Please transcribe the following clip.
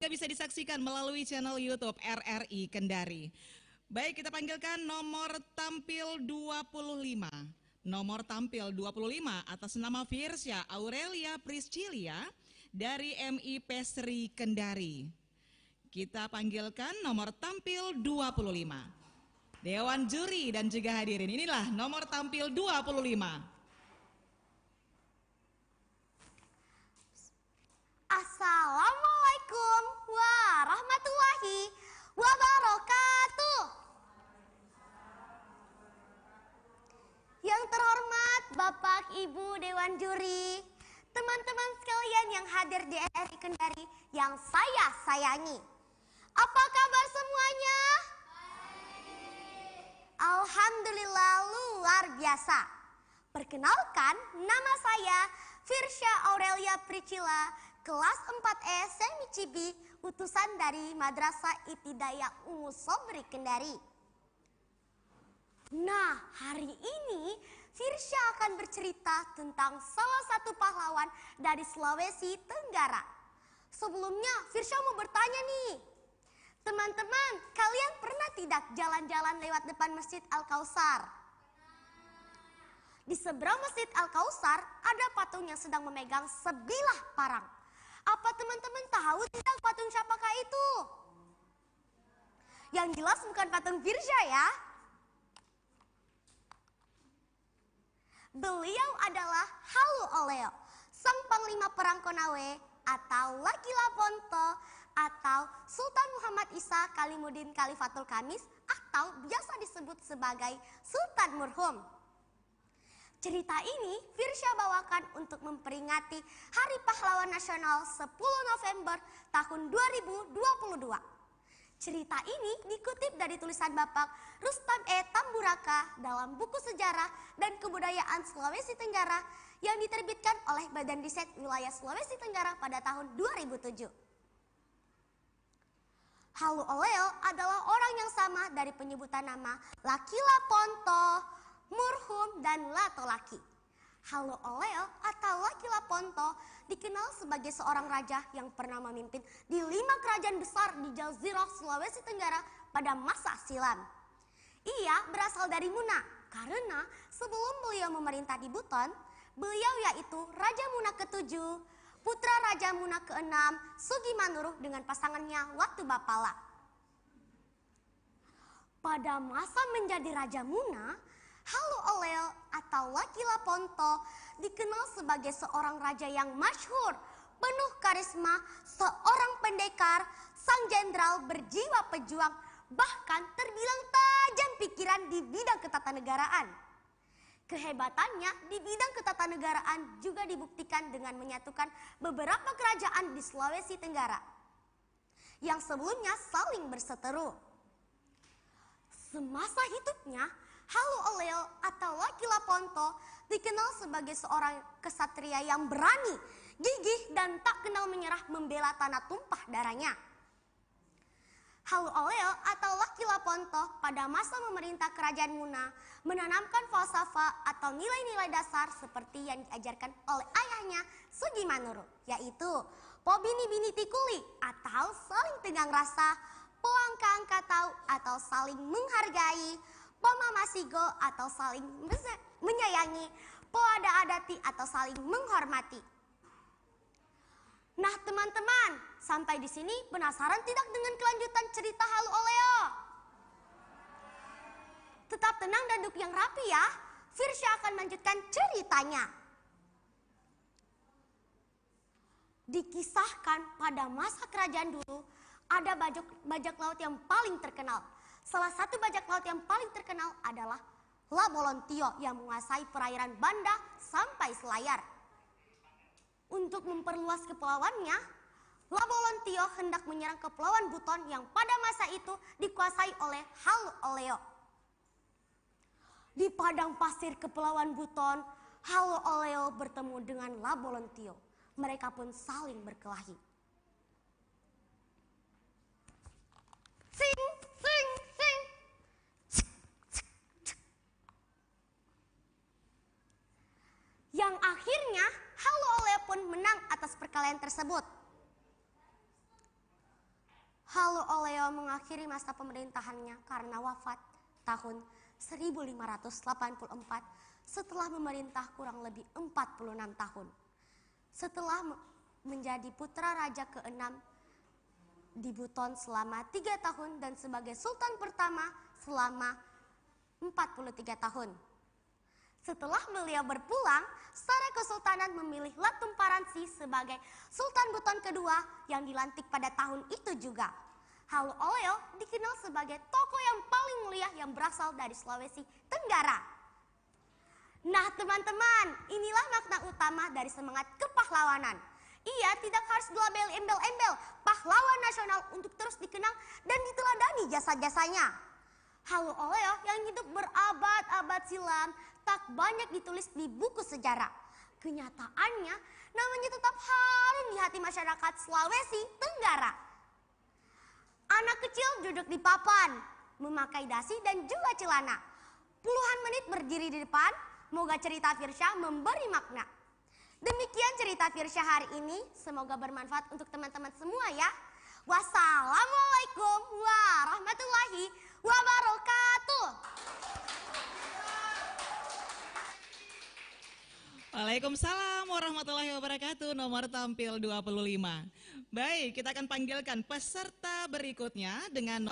Bisa disaksikan melalui channel YouTube RRI Kendari. Baik, kita panggilkan nomor tampil 25. Nomor tampil 25 atas nama Firsya Aurelia Priscilia dari MI Pesri Kendari. Kita panggilkan nomor tampil 25. Dewan juri dan juga hadirin, inilah nomor tampil 25. Assalamualaikum warahmatullahi wabarakatuh. Yang terhormat Bapak Ibu Dewan Juri, teman-teman sekalian yang hadir di RRI Kendari yang saya sayangi. Apa kabar semuanya? Alhamdulillah luar biasa. Perkenalkan, nama saya Firsya Aurelia Priscila, kelas 4E Semi Cibi, utusan dari Madrasah Ibtidaiyah Ummu Sobri Kendari. Nah, hari ini Firsya akan bercerita tentang salah satu pahlawan dari Sulawesi Tenggara. Sebelumnya Firsya mau bertanya nih, teman-teman, kalian pernah tidak jalan-jalan lewat depan Masjid Al-Kautsar? Di seberang Masjid Al-Kautsar ada patung yang sedang memegang sebilah parang. Apa teman-teman tahu tidak patung siapakah itu? Yang jelas bukan patung Firsya ya. Beliau adalah Halu Oleo, sang panglima perang Konawe atau Laki Laponto atau Sultan Muhammad Isa Kalimuddin Khalifatul Khamis atau biasa disebut sebagai Sultan Murhum. Cerita ini Firsya bawakan untuk memperingati Hari Pahlawan Nasional 10 November tahun 2022. Cerita ini dikutip dari tulisan Bapak Rustam E. Tamburaka dalam buku Sejarah dan Kebudayaan Sulawesi Tenggara yang diterbitkan oleh Badan Riset Wilayah Sulawesi Tenggara pada tahun 2007. Halu Oleo adalah orang yang sama dari penyebutan nama Laki Laponto, Murhum, dan Latolaki. Halu Oleo atau Laki Laponto dikenal sebagai seorang raja yang pernah memimpin di 5 kerajaan besar di Jazirah Sulawesi Tenggara pada masa silam. Ia berasal dari Muna karena sebelum beliau memerintah di Buton, beliau yaitu Raja Muna ke-7, putra Raja Muna ke-6, Sugimanuruh dengan pasangannya Watu Bapala. Pada masa menjadi Raja Muna, Halu Oleo atau Laki Laponto dikenal sebagai seorang raja yang masyhur, penuh karisma, seorang pendekar, sang jenderal berjiwa pejuang, bahkan terbilang tajam pikiran di bidang ketatanegaraan. Kehebatannya di bidang ketatanegaraan juga dibuktikan dengan menyatukan beberapa kerajaan di Sulawesi Tenggara yang sebelumnya saling berseteru. Semasa hidupnya, Halu Oleo atau Laki Laponto dikenal sebagai seorang kesatria yang berani, gigih, dan tak kenal menyerah membela tanah tumpah darahnya. Halu Oleo atau Laki Laponto pada masa memerintah kerajaan Muna menanamkan falsafah atau nilai-nilai dasar seperti yang diajarkan oleh ayahnya Sugimanuruh, yaitu pobini bini tikuli atau saling tegang rasa, poangka-angka tahu atau saling menghargai, pomama sigo atau saling menyayangi, poada adati atau saling menghormati. Nah teman-teman, sampai di sini penasaran tidak dengan kelanjutan cerita Halu Oleo? Tetap tenang dan duduk yang rapi ya, Firsya akan melanjutkan ceritanya. Dikisahkan pada masa kerajaan dulu, ada bajak laut yang paling terkenal. Salah satu bajak laut yang paling terkenal adalah La Bolontio yang menguasai perairan Banda sampai Selayar. Untuk memperluas kepulauannya, La Bolontio hendak menyerang kepulauan Buton yang pada masa itu dikuasai oleh Halu Oleo. Di padang pasir kepulauan Buton, Halu Oleo bertemu dengan La Bolontio. Mereka pun saling berkelahi. Sing, sing, sing. Yang akhirnya Halu Oleo pun menang atas perkelahian tersebut. Halo Oleo mengakhiri masa pemerintahannya karena wafat tahun 1584 setelah memerintah kurang lebih 46 tahun. Setelah menjadi putra raja ke-6 di Buton selama 3 tahun dan sebagai sultan pertama selama 43 tahun. Setelah beliau berpulang, Setara Kesultanan memilih Latum Paransi sebagai Sultan Buton kedua yang dilantik pada tahun itu juga. Halo Oleo dikenal sebagai tokoh yang paling mulia yang berasal dari Sulawesi Tenggara. Nah teman-teman, inilah makna utama dari semangat kepahlawanan. Ia tidak harus dilabel embel-embel pahlawan nasional untuk terus dikenang dan diteladani jasa-jasanya. Halo Oleo yang hidup berabad-abad silam tak banyak ditulis di buku sejarah. Kenyataannya namanya tetap harum di hati masyarakat Sulawesi Tenggara. Anak kecil duduk di papan, memakai dasi dan juga celana. Puluhan menit berdiri di depan, moga cerita Firsyah memberi makna. Demikian cerita Firsyah hari ini, semoga bermanfaat untuk teman-teman semua ya. Wassalamualaikum warahmatullahi wabarakatuh. Waalaikumsalam warahmatullahi wabarakatuh. Nomor tampil 25. Baik, kita akan panggilkan peserta berikutnya dengan